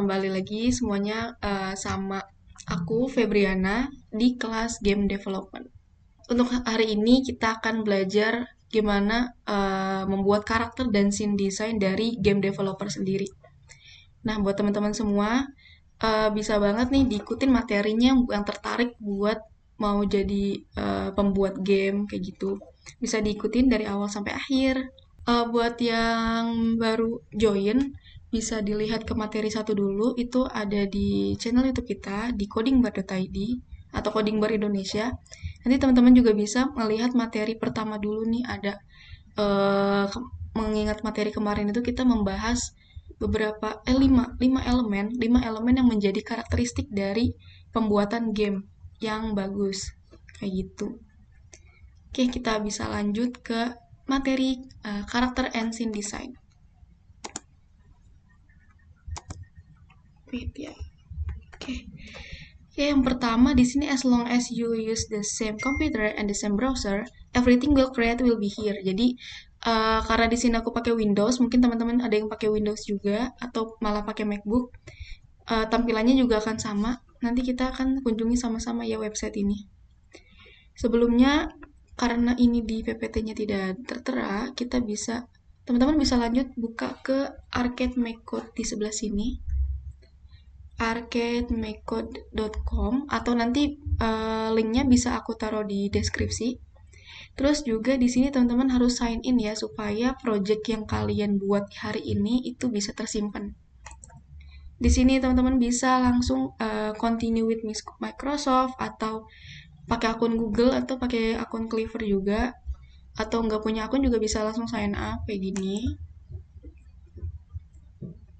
kembali lagi semuanya sama aku Febriana di kelas Game Development. Untuk hari ini kita akan belajar gimana membuat karakter dan scene design dari game developer sendiri. Nah, buat teman-teman semua bisa banget nih diikutin materinya yang tertarik buat mau jadi pembuat game kayak gitu. Bisa diikutin dari awal sampai akhir. Buat yang baru join, bisa dilihat ke materi satu dulu, itu ada di channel YouTube kita, di codingbar.id, atau Coding Bar Indonesia. Nanti teman-teman juga bisa melihat materi pertama dulu nih, ada mengingat materi kemarin itu kita membahas beberapa, 5 elemen yang menjadi karakteristik dari pembuatan game yang bagus, kayak gitu. Oke, kita bisa lanjut ke materi karakter and scene design. Wait ya. Oke. Ya, yang pertama di sini as long as you use the same computer and the same browser, everything will create will be here. Jadi karena di sini aku pakai Windows, mungkin teman-teman ada yang pakai Windows juga atau malah pakai MacBook, tampilannya juga akan sama. Nanti kita akan kunjungi sama-sama ya website ini. Sebelumnya, karena ini di PPT-nya tidak tertera, teman-teman bisa lanjut buka ke Arcade Make Code di sebelah sini, arcademacode.com, atau nanti linknya bisa aku taruh di deskripsi. Terus juga di sini teman-teman harus sign in ya, supaya project yang kalian buat hari ini itu bisa tersimpan. Di sini teman-teman bisa langsung continue with Microsoft, atau pakai akun Google, atau pakai akun Clever juga, atau nggak punya akun juga bisa langsung sign up kayak gini.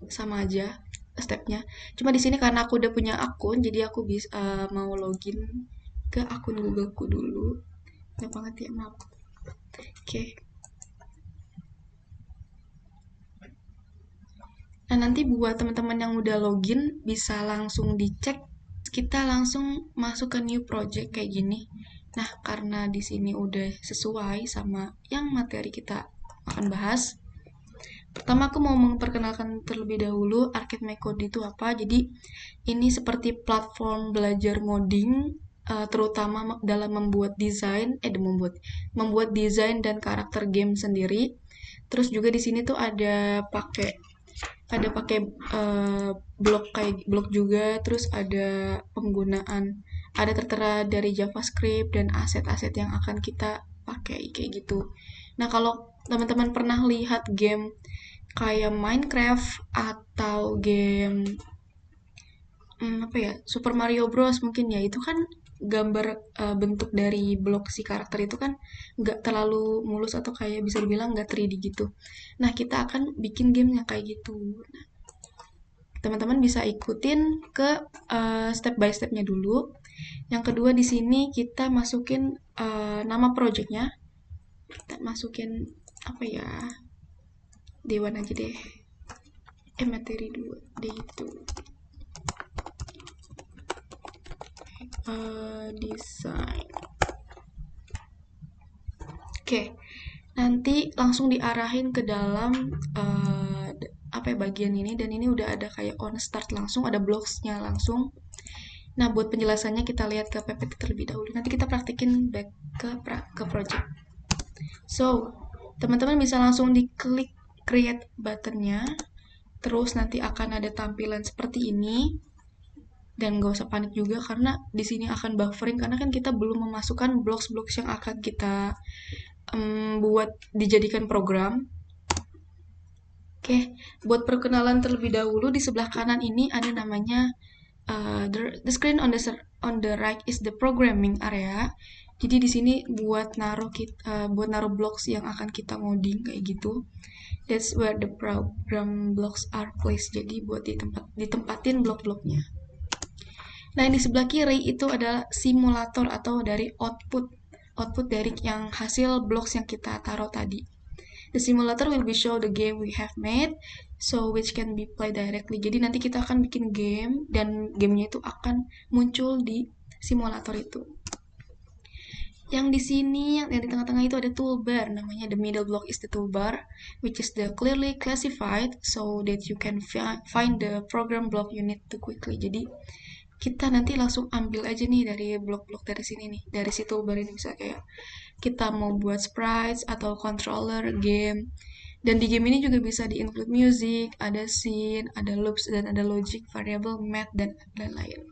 Sama aja stepnya. Cuma di sini karena aku udah punya akun, jadi aku bisa mau login ke akun Googleku dulu. Nggak banget ya, maaf. Oke. Nah, nanti buat teman-teman yang udah login bisa langsung dicek, kita langsung masuk ke new project kayak gini. Nah, karena di sini udah sesuai sama yang materi kita akan bahas, pertama aku mau memperkenalkan terlebih dahulu Arcade My Code itu apa. Jadi ini seperti platform belajar ngoding, terutama dalam membuat desain dan karakter game sendiri. Terus juga di sini tuh ada pakai blok juga, terus ada penggunaan, ada tertera dari JavaScript dan aset-aset yang akan kita pakai kayak gitu. Nah, kalau teman-teman pernah lihat game kayak Minecraft atau game apa ya, Super Mario Bros mungkin ya, itu kan gambar bentuk dari blok si karakter itu kan nggak terlalu mulus, atau kayak bisa dibilang nggak 3D gitu. Nah, kita akan bikin game yang kayak gitu. Nah, teman-teman bisa ikutin ke step by stepnya dulu. Yang kedua di sini kita masukin nama projectnya. Kita masukin apa ya? Dewan aja deh. Materi 2 D2. Design. Oke. Nanti langsung diarahin ke dalam bagian ini, dan ini udah ada kayak on start langsung, ada blocks-nya langsung. Nah, buat penjelasannya kita lihat ke PPT terlebih dahulu. Nanti kita praktikin back ke project. So, teman-teman bisa langsung diklik create buttonnya. Terus nanti akan ada tampilan seperti ini. Dan gak usah panik juga karena di sini akan buffering, karena kan kita belum memasukkan blocks-blocks yang akan kita buat dijadikan program. Oke, buat perkenalan terlebih dahulu, di sebelah kanan ini ada namanya the screen on the right is the programming area. Jadi di sini buat naruh blocks yang akan kita ngoding kayak gitu. That's where the program blocks are placed. Jadi buat ditempatin blok-bloknya. Nah, yang di sebelah kiri itu adalah simulator atau dari output dari yang hasil blocks yang kita taruh tadi. The simulator will be show the game we have made, so which can be played directly. Jadi nanti kita akan bikin game, dan gamenya itu akan muncul di simulator itu. Yang di sini, yang di tengah-tengah itu ada toolbar, namanya the middle block is the toolbar, which is the clearly classified so that you can find the program block you need to quickly. Jadi kita nanti langsung ambil aja nih dari blok-blok dari sini nih, dari si toolbar ini, bisa kayak kita mau buat sprites atau controller game. Dan di game ini juga bisa di-include music, ada scene, ada loops, dan ada logic, variable, math, dan lain-lain.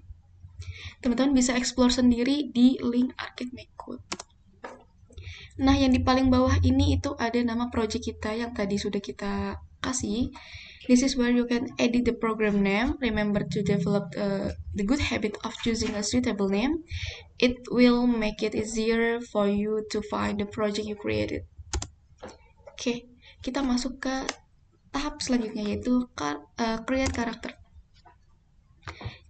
Teman-teman bisa explore sendiri di link Arcade Make Code. Nah, yang di paling bawah ini itu ada nama project kita yang tadi sudah kita kasih. This is where you can edit the program name. Remember to develop the good habit of choosing a suitable name. It will make it easier for you to find the project you created. Oke, kita masuk ke tahap selanjutnya, yaitu create character.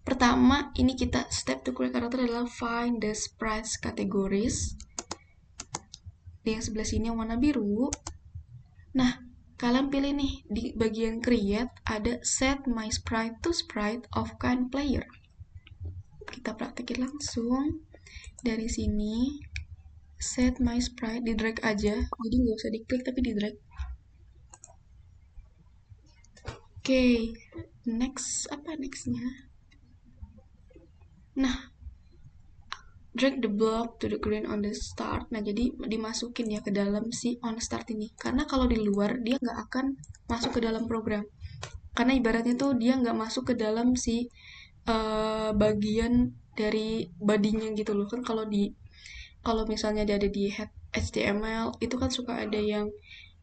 Pertama, ini kita step to create character adalah find the sprites categories. Di yang sebelah sini yang warna biru. Nah, kalian pilih nih di bagian create ada set my sprite to sprite of kind player. Kita praktekin langsung dari sini. Set my sprite, di drag aja, jadi nggak usah diklik tapi di drag. Oke, next apa nextnya? Nah, drag the block to the green on the start. Nah, jadi dimasukin ya ke dalam si on start ini. Karena kalau di luar dia nggak akan masuk ke dalam program. Karena ibaratnya tuh dia nggak masuk ke dalam si bagian dari bodinya gitu loh. Kan kalau misalnya dia ada di head HTML itu kan suka ada yang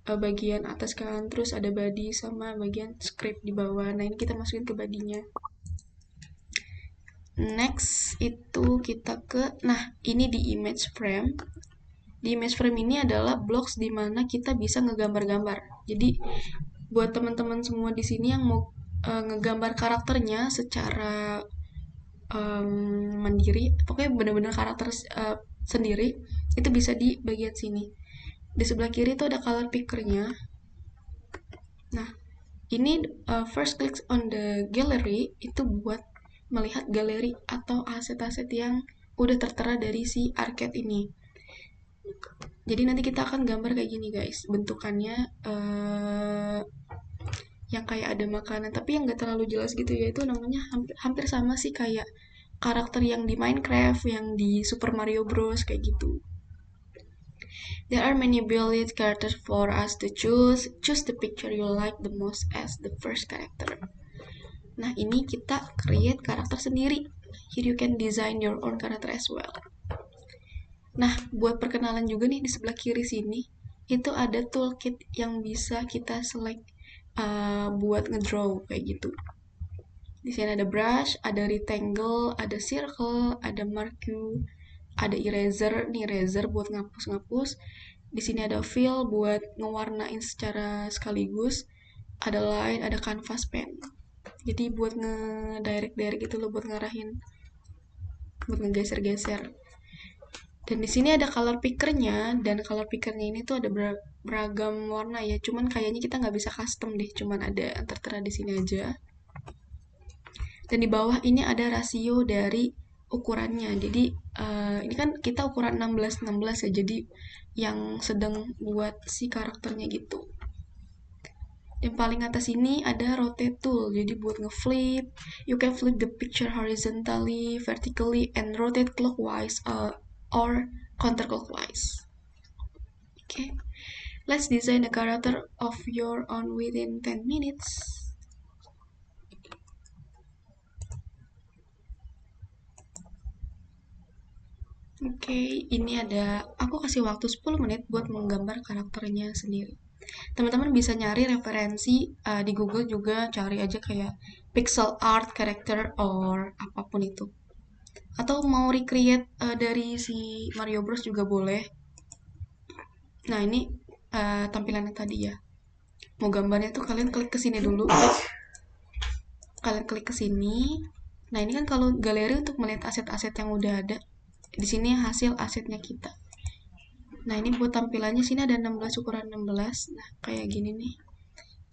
bagian atas kan, terus ada body sama bagian script di bawah. Nah, ini kita masukin ke bodinya. Next itu kita ini di image frame. Di image frame ini adalah blocks di mana kita bisa ngegambar-gambar. Jadi buat teman-teman semua di sini yang mau ngegambar karakternya secara mandiri, pokoknya benar-benar karakter sendiri, itu bisa di bagian sini. Di sebelah kiri itu ada color picker-nya. Nah, ini first click on the gallery itu buat melihat galeri atau aset-aset yang udah tertera dari si arcade ini. Jadi nanti kita akan gambar kayak gini guys, bentukannya yang kayak ada makanan tapi yang gak terlalu jelas gitu ya, itu namanya hampir sama sih kayak karakter yang di Minecraft, yang di Super Mario Bros kayak gitu. There are many built characters for us to choose. Choose the picture you like the most as the first character. Nah, ini kita create karakter sendiri. Here you can design your own character as well. Nah, buat perkenalan juga nih di sebelah kiri sini, itu ada toolkit yang bisa kita select buat ngedraw kayak gitu. Di sini ada brush, ada rectangle, ada circle, ada marquee, ada eraser. Nih eraser buat ngapus-ngapus. Di sini ada fill buat ngewarnain secara sekaligus. Ada line, ada canvas pen. Jadi buat ngedirect gitu loh, buat ngarahin, buat ngegeser-geser. Dan di sini ada color picker-nya, dan color picker-nya ini tuh ada beragam warna ya. Cuman kayaknya kita nggak bisa custom deh, cuman ada yang tertera di sini aja. Dan di bawah ini ada rasio dari ukurannya. Jadi ini kan kita ukuran 16-16 ya, jadi yang sedang buat si karakternya gitu. Yang paling atas ini ada rotate tool, jadi buat ngeflip, you can flip the picture horizontally, vertically, and rotate clockwise or counterclockwise. Okay, let's design a character of your own within 10 minutes. Oke, ini aku kasih waktu 10 menit buat menggambar karakternya sendiri. Teman-teman bisa nyari referensi di Google juga, cari aja kayak pixel art character or apapun itu. Atau mau recreate dari si Mario Bros juga boleh. Nah, ini tampilannya tadi ya. Mau gambarnya tuh kalian klik ke sini dulu. Kalian klik ke sini. Nah, ini kan kalau galeri untuk melihat aset-aset yang udah ada. Di sini hasil asetnya kita. Nah, ini buat tampilannya sini ada 16 ukuran 16. Nah, kayak gini nih.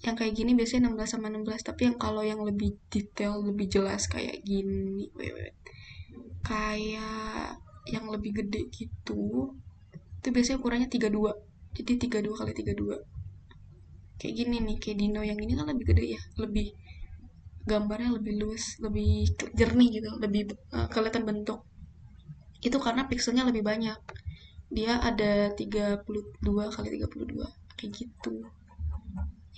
Yang kayak gini biasanya 16 sama 16, tapi yang kalau yang lebih detail, lebih jelas kayak gini. Kayak yang lebih gede gitu, itu biasanya ukurannya 32. Jadi 32 kali 32. Kayak gini nih, kayak Dino yang ini kan lebih gede ya, lebih gambarnya lebih luas, lebih jernih gitu, lebih kelihatan bentuk. Itu karena pixelnya lebih banyak. Dia ada 32 kali 32 kayak gitu.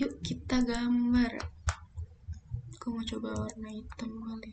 Yuk kita gambar. Aku mau coba warna hitam kali.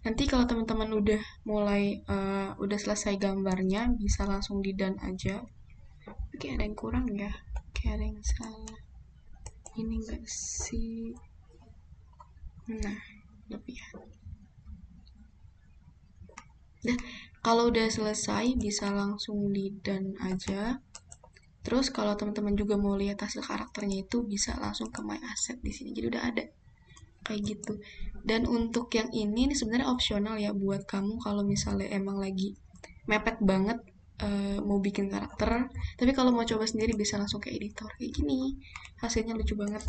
Nanti kalau teman-teman udah selesai gambarnya, bisa langsung di done aja. Oke, ada yang kurang ya? Oke, ada yang salah. Ini enggak sih? Nah, lebih ya. Dan kalau udah selesai, bisa langsung di done aja. Terus kalau teman-teman juga mau lihat hasil karakternya itu, bisa langsung ke My Asset di sini. Jadi udah ada kayak gitu. Dan untuk yang ini sebenarnya opsional ya buat kamu kalau misalnya emang lagi mepet banget mau bikin karakter, tapi kalau mau coba sendiri bisa langsung ke editor kayak gini, hasilnya lucu banget.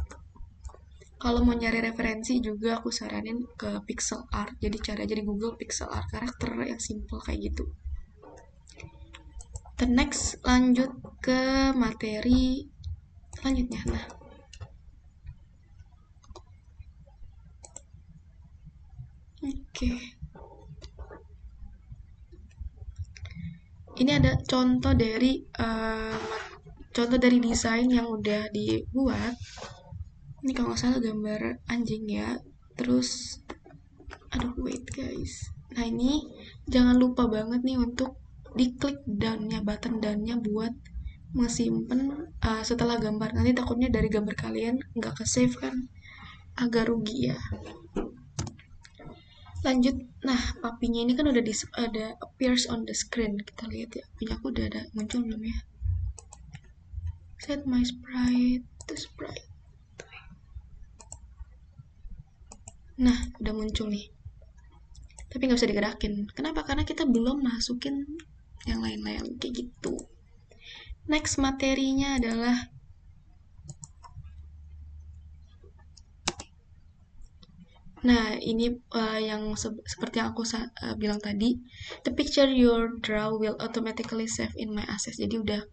Kalau mau nyari referensi juga aku saranin ke pixel art, jadi cari aja di Google pixel art karakter yang simple kayak gitu. The next, lanjut ke materi selanjutnya. Nah, oke. Ini ada contoh dari desain yang udah dibuat. Ini kalau nggak salah gambar anjing ya. Terus, aduh wait guys. Nah ini jangan lupa banget nih untuk diklik down-nya, button down-nya buat ngesimpen setelah gambar. Nanti takutnya dari gambar kalian nggak ke save kan, agak rugi ya. Lanjut, nah papinya ini kan ada appears on the screen. Kita lihat ya, punya aku udah ada muncul belum ya? Set my sprite to sprite. Nah, udah muncul nih. Tapi nggak bisa digerakin. Kenapa? Karena kita belum masukin yang lain-lain kayak gitu. Next materinya adalah nah, ini yang seperti yang aku bilang tadi, the picture your draw will automatically save in my assets. Jadi udah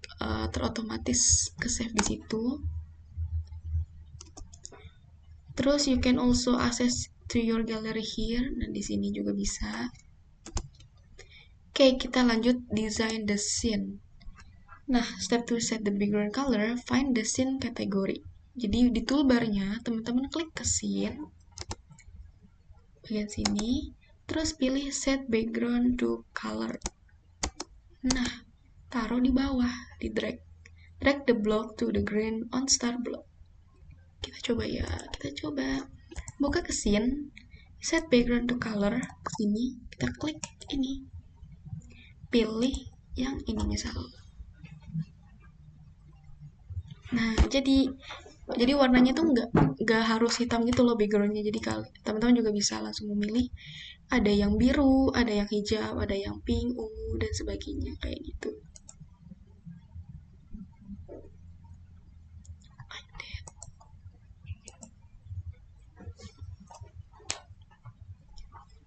terotomatis ke save di situ. Terus you can also access to your gallery here. Nah, di sini juga bisa. Oke, kita lanjut design the scene. Nah, step to set the background color, find the scene category. Jadi di toolbarnya, teman-teman klik ke scene, bagian sini, terus pilih set background to color. Nah, taruh di bawah, di drag. Drag the block to the green on start block. Kita coba ya, kita coba. Buka ke scene, set background to color, ke sini, kita klik ini. Pilih yang ini misal. Nah, jadi warnanya tuh nggak harus hitam gitu loh backgroundnya. Jadi teman-teman juga bisa langsung memilih. Ada yang biru, ada yang hijau, ada yang pink, ungu dan sebagainya kayak gitu.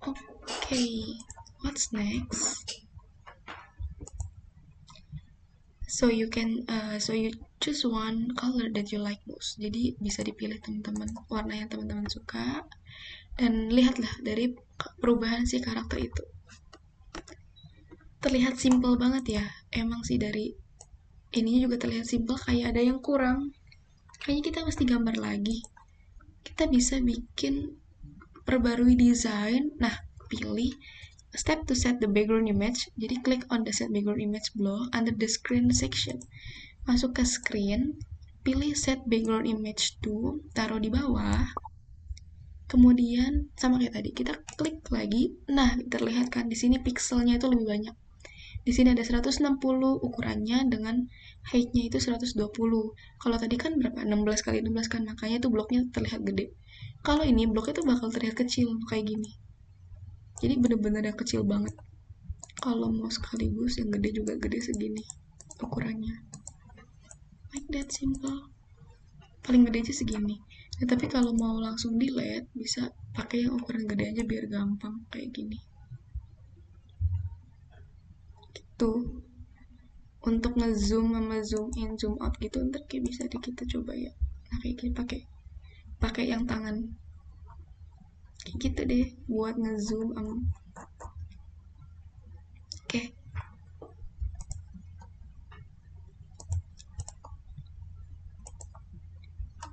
Oke. What's next? So you can choose one color that you like most. Jadi bisa dipilih teman-teman warna yang teman-teman suka, dan lihatlah dari perubahan si karakter itu. Terlihat simple banget ya. Emang sih dari ininya juga terlihat simple, kayak ada yang kurang. Kayaknya kita mesti gambar lagi. Kita bisa bikin perbarui desain. Nah, pilih step to set the background image. Jadi klik on the set background image below under the screen section. Masuk ke screen, pilih set background image to, taruh di bawah. Kemudian sama kayak tadi, kita klik lagi. Nah, terlihat kan di sini pixelnya itu lebih banyak. Di sini ada 160 ukurannya dengan height-nya itu 120. Kalau tadi kan berapa? 16 kali 16 kan, makanya itu bloknya terlihat gede. Kalau ini bloknya tuh bakal terlihat kecil kayak gini. Jadi bener-bener yang kecil banget. Kalau mau sekaligus yang gede juga gede segini ukurannya. Like that, simple. Paling gede aja segini. Nah, tapi kalau mau langsung delete bisa pakai yang ukuran gede aja biar gampang kayak gini. Gitu. Untuk ngezoom sama zoom in zoom out gitu ntar kayak bisa kita coba ya. Nah kayak gini pakai yang tangan kayak gitu deh buat ngezoom oke.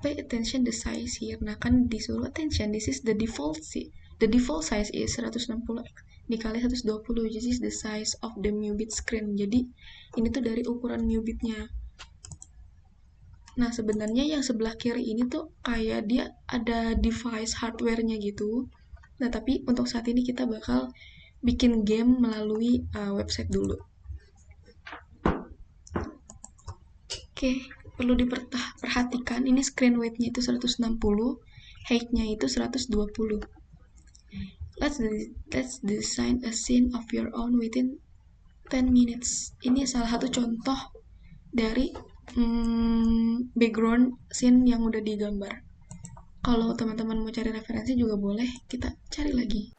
Pay attention the size here. Nah kan disuruh attention, this is the default size is 160 dikali 120, which is the size of the Mubit screen. Jadi ini tuh dari ukuran Mubitnya. Nah sebenarnya yang sebelah kiri ini tuh kayak dia ada device hardware-nya gitu. Nah tapi untuk saat ini kita bakal bikin game melalui website dulu. Oke, perlu diperhatikan ini screen weight-nya itu 160, height-nya itu 120. Let's design a scene of your own within 10 minutes. Ini salah satu contoh dari background scene yang udah digambar. Kalau teman-teman mau cari referensi juga boleh, kita cari lagi.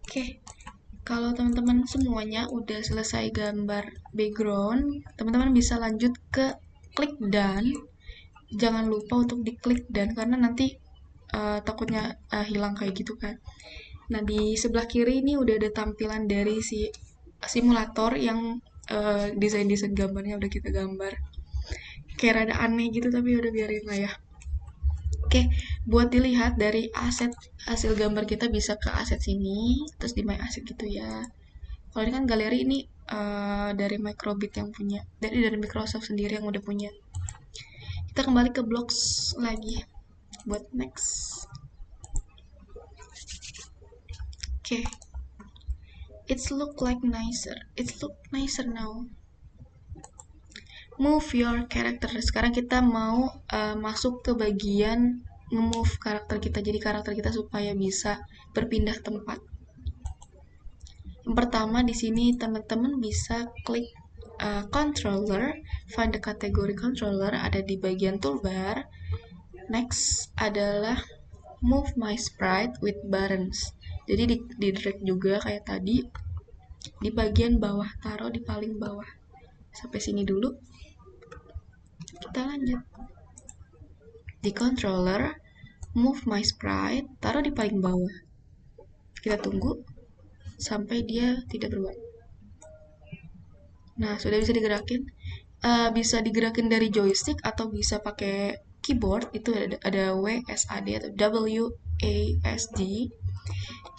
Oke, kalau teman-teman semuanya udah selesai gambar background, teman-teman bisa lanjut ke klik done. Jangan lupa untuk diklik done karena nanti takutnya hilang kayak gitu kan. Nah, di sebelah kiri ini udah ada tampilan dari si simulator yang desain-desain gambarnya udah kita gambar. Kayak rada aneh gitu tapi udah biarin lah ya. Oke, buat dilihat dari aset hasil gambar kita bisa ke aset sini, terus di my asset gitu ya. Kalau ini kan galeri ini dari Microbit yang punya, dari Microsoft sendiri yang udah punya. Kita kembali ke Blocks lagi buat next. Oke, it's look like nicer. It's look nicer now. Move your character. Sekarang kita mau masuk ke bagian nge-move karakter kita. Jadi karakter kita supaya bisa berpindah tempat. Yang pertama di sini teman-teman bisa klik controller, find the category controller ada di bagian toolbar. Next adalah move my sprite with buttons. Jadi di drag juga kayak tadi di bagian bawah, taruh di paling bawah. Sampai sini dulu. Kita lanjut. Di controller, move my sprite, taruh di paling bawah. Kita tunggu sampai dia tidak berubah. Nah, sudah bisa digerakin. Bisa digerakin dari joystick atau bisa pakai keyboard. Itu ada WSAD atau WASD.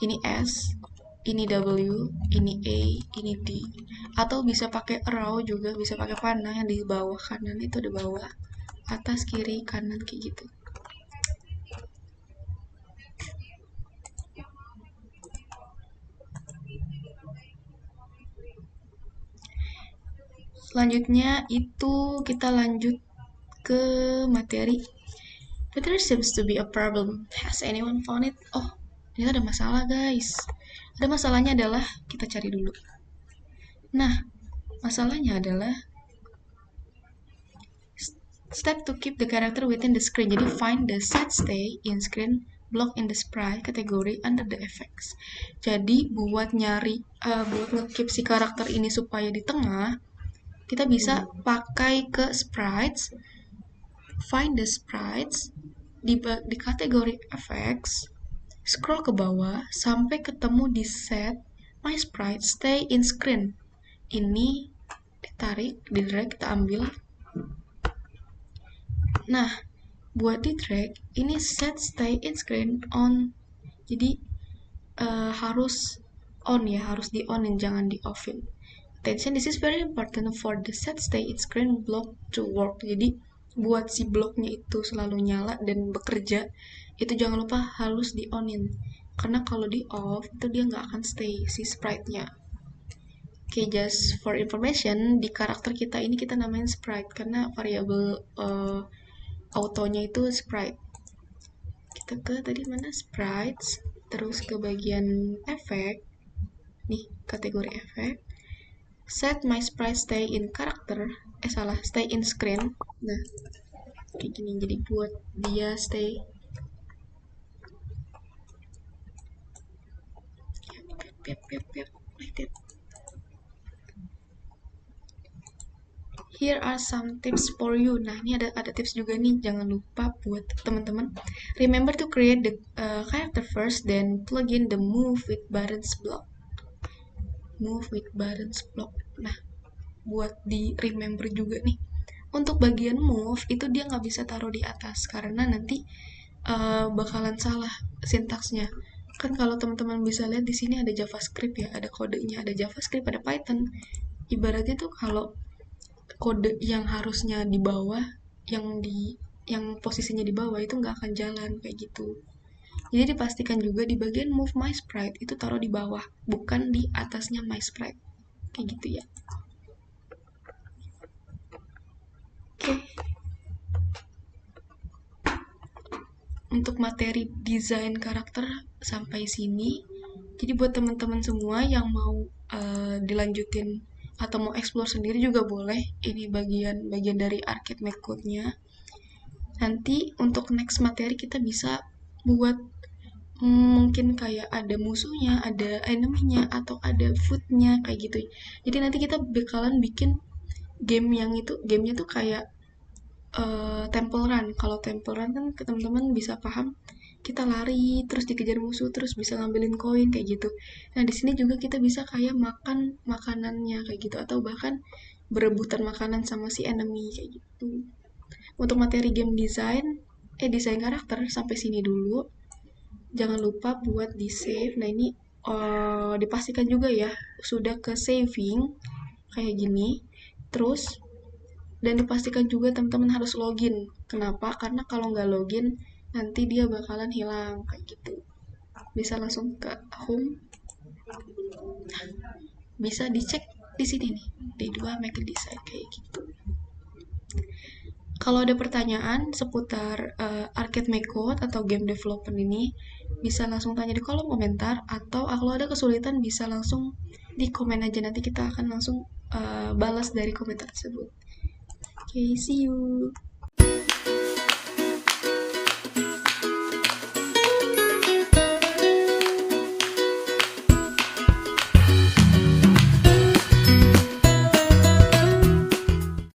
Ini S, ini W, ini A, ini D. Atau bisa pakai arrow juga, bisa pakai panah yang di bawah kanan itu ada bawah, atas, kiri, kanan kayak gitu. Selanjutnya itu kita lanjut ke materi. But there seems to be a problem. Has anyone found it? Oh, ini ada masalah guys. Ada masalahnya adalah kita cari dulu. Nah, masalahnya adalah step to keep the character within the screen. Jadi find the set stay in screen block in the sprite category under the effects. Jadi buat nyari, buat nge-keep si karakter ini supaya di tengah, kita bisa pakai ke sprites, find the sprites di kategori effects, scroll ke bawah sampai ketemu di set my sprite stay in screen. Ini ditarik, di drag, kita ambil. Nah, buat di drag ini set stay in screen on. Jadi harus on ya, harus di onin, jangan di offin. Attention, this is very important for the set stay in screen block to work. Jadi buat si bloknya itu selalu nyala dan bekerja, itu jangan lupa harus di onin. Karena kalau di off itu dia nggak akan stay si sprite-nya. Oke, just for information, di karakter kita ini kita namain sprite karena variabel autonya itu sprite. Kita ke tadi mana sprites, terus ke bagian efek. Nih, kategori efek. Set my sprite stay in character. Salah, stay in screen. Nah, kayak gini. Jadi buat dia stay. Yep. Like that. Here are some tips for you. Nah, ini ada tips juga nih. Jangan lupa buat teman-teman. Remember to create the character first, then plug in the move with buttons block. Move with buttons block. Nah, buat di remember juga nih. Untuk bagian move itu dia nggak bisa taruh di atas karena nanti bakalan salah sintaksnya. Kan kalau teman-teman bisa lihat di sini ada JavaScript ya, ada kodenya, ada JavaScript, ada Python. Ibaratnya tuh kalau kode yang harusnya di bawah, yang posisinya di bawah itu nggak akan jalan kayak gitu. Jadi dipastikan juga di bagian move my sprite itu taruh di bawah, bukan di atasnya my sprite. Kayak gitu ya. Oke. Untuk materi desain karakter sampai sini. Jadi buat teman-teman semua yang mau dilanjutin atau mau explore sendiri juga boleh. Ini bagian dari arcade make code-nya. Nanti untuk next materi kita bisa buat mungkin kayak ada musuhnya, ada enemy-nya, atau ada food-nya kayak gitu. Jadi nanti kita bakalan bikin gamenya tuh kayak temple run. Kalau temple run kan teman-teman bisa paham, kita lari terus dikejar musuh terus bisa ngambilin koin kayak gitu. Nah di sini juga kita bisa kayak makan makanannya kayak gitu atau bahkan berebutan makanan sama si enemy kayak gitu. Untuk materi game desain karakter sampai sini dulu. Jangan lupa buat di save. Nah ini dipastikan juga ya sudah ke saving kayak gini. Terus dan dipastikan juga teman-teman harus login. Kenapa? Karena kalau nggak login nanti dia bakalan hilang kayak gitu. Bisa langsung ke home. Bisa dicek di sini nih. D2 Make Design kayak gitu. Kalau ada pertanyaan seputar arcade make code atau game development ini, bisa langsung tanya di kolom komentar atau kalau ada kesulitan bisa langsung di komen aja, nanti kita akan langsung balas dari komentar tersebut. Okay, see you.